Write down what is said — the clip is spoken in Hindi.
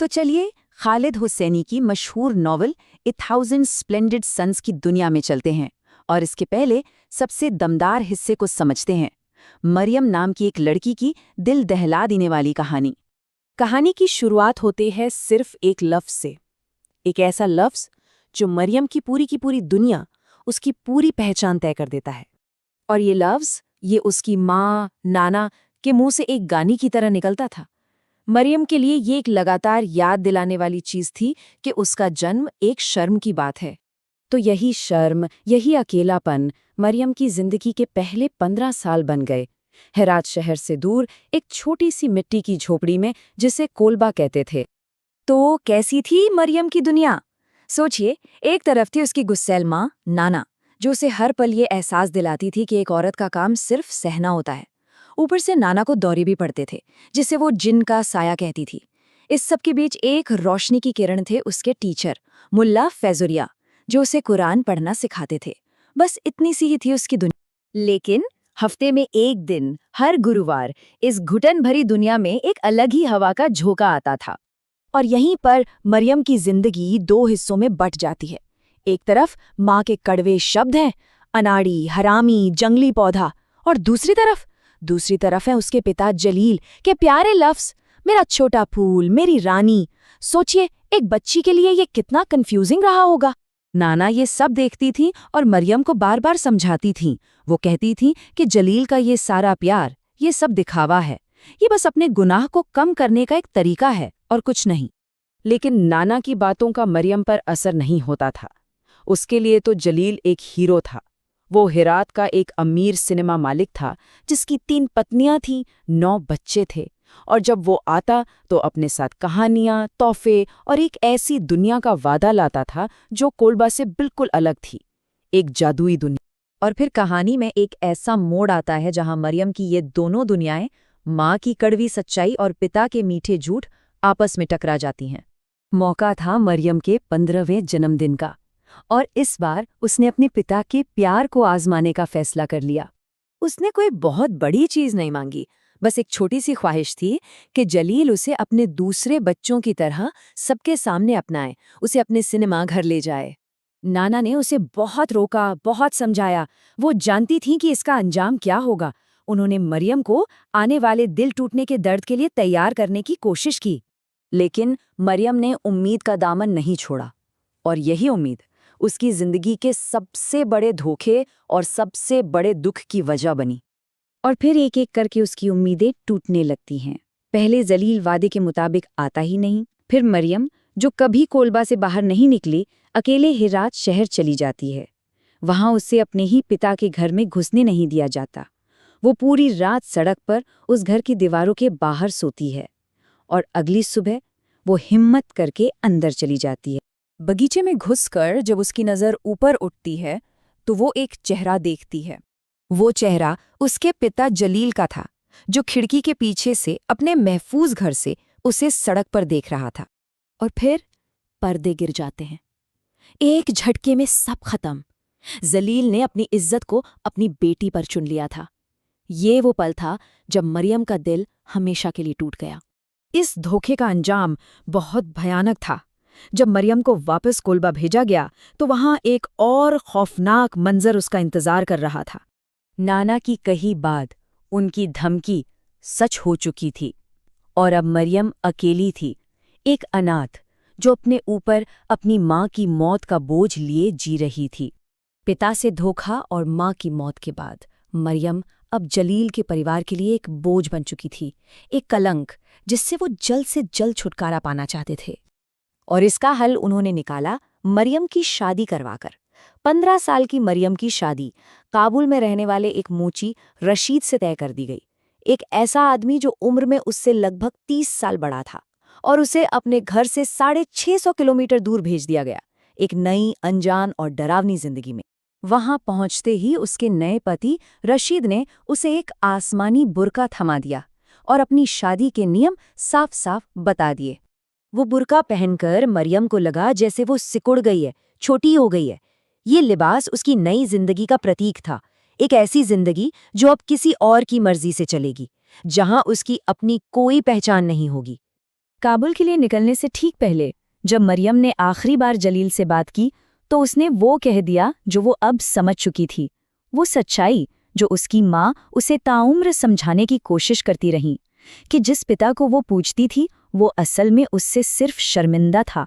तो चलिए खालिद हुसैनी की मशहूर नॉवल ए थाउजेंड स्प्लेंडेड सन्स की दुनिया में चलते हैं और इसके पहले सबसे दमदार हिस्से को समझते हैं। मरियम नाम की एक लड़की की दिल दहला देने वाली कहानी। कहानी की शुरुआत होती है सिर्फ एक लफ्ज से, एक ऐसा लफ्ज जो मरियम की पूरी दुनिया, उसकी पूरी पहचान तय कर देता है। और ये लफ्ज ये उसकी माँ नाना के मुंह से एक गानी की तरह निकलता था। मरियम के लिए ये एक लगातार याद दिलाने वाली चीज थी कि उसका जन्म एक शर्म की बात है। तो यही शर्म, यही अकेलापन मरियम की जिंदगी के पहले 15 साल बन गए। हेरात शहर से दूर एक छोटी सी मिट्टी की झोपड़ी में, जिसे कोलबा कहते थे। तो कैसी थी मरियम की दुनिया? सोचिए, एक तरफ थी उसकी गुस्सैल माँ नाना, जो उसे हर पल ये एहसास दिलाती थी कि एक औरत का काम सिर्फ सहना होता है। ऊपर से नाना को दौरे भी पड़ते थे, जिसे वो जिन का साया कहती थी। इस सब के बीच एक रोशनी की किरण थे उसके टीचर मुल्ला फैजुरिया, जो उसे कुरान पढ़ना सिखाते थे। बस इतनी सी ही थी उसकी दुनिया। लेकिन हफ्ते में एक दिन, हर गुरुवार, इस घुटन भरी दुनिया में एक अलग ही हवा का झोंका आता था। और यहीं पर मरियम की जिंदगी दो हिस्सों में बट जाती है। एक तरफ माँ के कड़वे शब्द हैं, अनाड़ी, हरामी, जंगली पौधा, और दूसरी तरफ है उसके पिता जलील के प्यारे लफ्ज, मेरा छोटा फूल, मेरी रानी। सोचिए, एक बच्ची के लिए ये कितना कंफ्यूजिंग रहा होगा। नाना ये सब देखती थी और मरियम को बार बार समझाती थी। वो कहती थी कि जलील का ये सारा प्यार, ये सब दिखावा है, ये बस अपने गुनाह को कम करने का एक तरीका है और कुछ नहीं। लेकिन नाना की बातों का मरियम पर असर नहीं होता था। उसके लिए तो जलील एक हीरो था। वो हेरात का एक अमीर सिनेमा मालिक था, जिसकी 3 पत्नियां थीं, 9 बच्चे थे। और जब वो आता तो अपने साथ कहानियां, तोहफे और एक ऐसी दुनिया का वादा लाता था जो कोलबा से बिल्कुल अलग थी, एक जादुई दुनिया। और फिर कहानी में एक ऐसा मोड़ आता है जहां मरियम की ये दोनों दुनियाएं, माँ की कड़वी सच्चाई और पिता के मीठे झूठ, आपस में टकरा जाती हैं। मौका था मरियम के 15वें जन्मदिन का, और इस बार उसने अपने पिता के प्यार को आजमाने का फैसला कर लिया। उसने कोई बहुत बड़ी चीज नहीं मांगी, बस एक छोटी सी ख्वाहिश थी कि जलील उसे अपने दूसरे बच्चों की तरह सबके सामने अपनाए, उसे अपने सिनेमा घर ले जाए। नाना ने उसे बहुत रोका, बहुत समझाया। वो जानती थी कि इसका अंजाम क्या होगा। उन्होंने मरियम को आने वाले दिल टूटने के दर्द के लिए तैयार करने की कोशिश की। लेकिन मरियम ने उम्मीद का दामन नहीं छोड़ा, और यही उम्मीद उसकी जिंदगी के सबसे बड़े धोखे और सबसे बड़े दुख की वजह बनी। और फिर एक एक करके उसकी उम्मीदें टूटने लगती हैं। पहले जलील वादे के मुताबिक आता ही नहीं, फिर मरियम, जो कभी कोलबा से बाहर नहीं निकली, अकेले हेरात शहर चली जाती है। वहां उसे अपने ही पिता के घर में घुसने नहीं दिया जाता। वो पूरी रात सड़क पर उस घर की दीवारों के बाहर सोती है, और अगली सुबह वो हिम्मत करके अंदर चली जाती है। बगीचे में घुसकर जब उसकी नज़र ऊपर उठती है तो वो एक चेहरा देखती है। वो चेहरा उसके पिता जलील का था, जो खिड़की के पीछे से अपने महफूज घर से उसे सड़क पर देख रहा था। और फिर पर्दे गिर जाते हैं। एक झटके में सब खत्म। जलील ने अपनी इज्जत को अपनी बेटी पर चुन लिया था। ये वो पल था जब मरियम का दिल हमेशा के लिए टूट गया। इस धोखे का अंजाम बहुत भयानक था। जब मरियम को वापस कोलबा भेजा गया तो वहां एक और खौफनाक मंजर उसका इंतजार कर रहा था। नाना की कही बात, उनकी धमकी सच हो चुकी थी, और अब मरियम अकेली थी, एक अनाथ, जो अपने ऊपर अपनी माँ की मौत का बोझ लिए जी रही थी। पिता से धोखा और माँ की मौत के बाद मरियम अब जलील के परिवार के लिए एक बोझ बन चुकी थी, एक कलंक जिससे वो जल्द से जल्द छुटकारा पाना चाहते थे। और इसका हल उन्होंने निकाला मरियम की शादी करवाकर। 15 साल की मरियम की शादी काबुल में रहने वाले एक मूची रशीद से तय कर दी गई। एक ऐसा आदमी जो उम्र में उससे लगभग 30 साल बड़ा था, और उसे अपने घर से 650 किलोमीटर दूर भेज दिया गया, एक नई, अनजान और डरावनी जिंदगी में। वहां पहुंचते ही उसके नए पति रशीद ने उसे एक आसमानी बुर्का थमा दिया और अपनी शादी के नियम साफ साफ बता दिए। वो बुर्का पहनकर मरियम को लगा जैसे वो सिकुड़ गई है, छोटी हो गई है। ये लिबास उसकी नई जिंदगी का प्रतीक था, एक ऐसी जिंदगी जो अब किसी और की मर्जी से चलेगी, जहां उसकी अपनी कोई पहचान नहीं होगी। काबुल के लिए निकलने से ठीक पहले जब मरियम ने आखिरी बार जलील से बात की तो उसने वो कह दिया जो वो अब समझ चुकी थी, वो सच्चाई जो उसकी माँ उसे ताउम्र समझाने की कोशिश करती रही, कि जिस पिता को वो पूछती थी वो असल में उससे सिर्फ शर्मिंदा था।